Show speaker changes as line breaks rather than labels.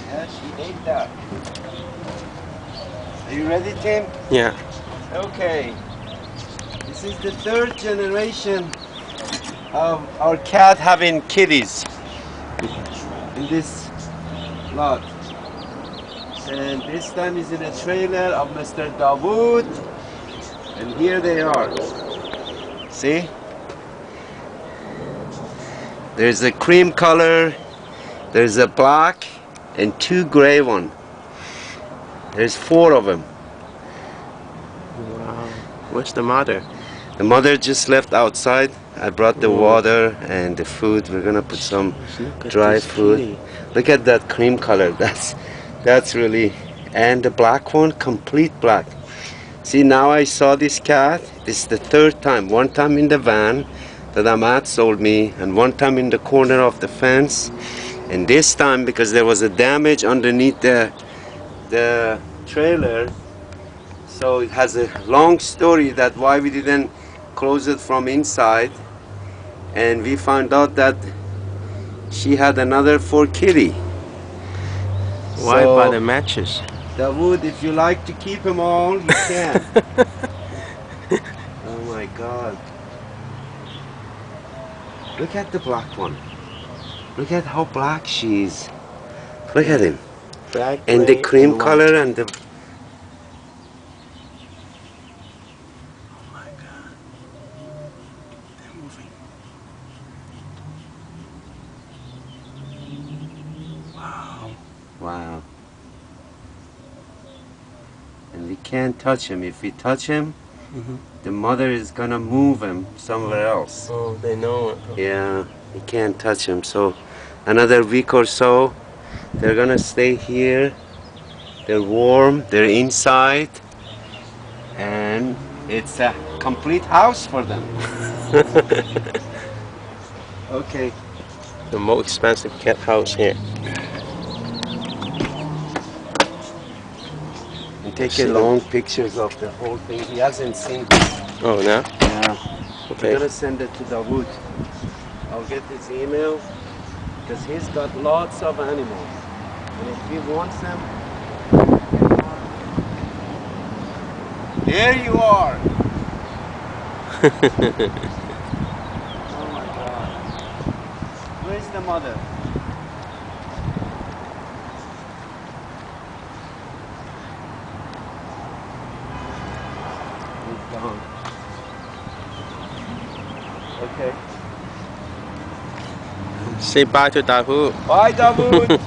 Yeah, she ate that. Are you ready, Tim?
Yeah.
Okay. This is the third generation of our cat having kitties in this lot. And this time is in a trailer of Mr. Dawood. And here they are. See? There's a cream color, there's a black, and 2 gray one. There's 4 of them.
Wow. Where's the mother?
The mother just left outside. I brought the water and the food. We're gonna put some dry food.
Kitty.
Look at that cream color. That's really, and the black one, complete black. See, now I saw this cat. This is the third time. One time in the van that Ahmad sold me, and one time in the corner of the fence. And this time, because there was a damage underneath the trailer, so it has a long story that why we didn't close it from inside. And we found out that she had another 4 kitty.
Why
So,
by the mattress?
Dawood, if you like to keep them all, you can. Oh my God. Look at the black one. Look at how black she is. Look at him.
Black,
And the
gray,
cream
and
color
white.
and the...
Oh my God. They're moving. Wow.
Wow. And we can't touch him. If we touch him, the mother is gonna move him somewhere else.
Oh, they know it.
Yeah, we can't touch him. So another week or so, they're gonna stay here. They're warm, they're inside, and it's a complete house for them. Okay.
The most expensive cat house here.
And take a long pictures of the whole thing. He hasn't seen this.
Oh, no?
Yeah.
Okay.
I'm gonna send it to Dawood. I'll get his email because he's got lots of animals. And if he wants them, there you are. Oh my God. Where's the mother? He's gone. Okay.
Say bye to Dahu.
Bye, Dawood.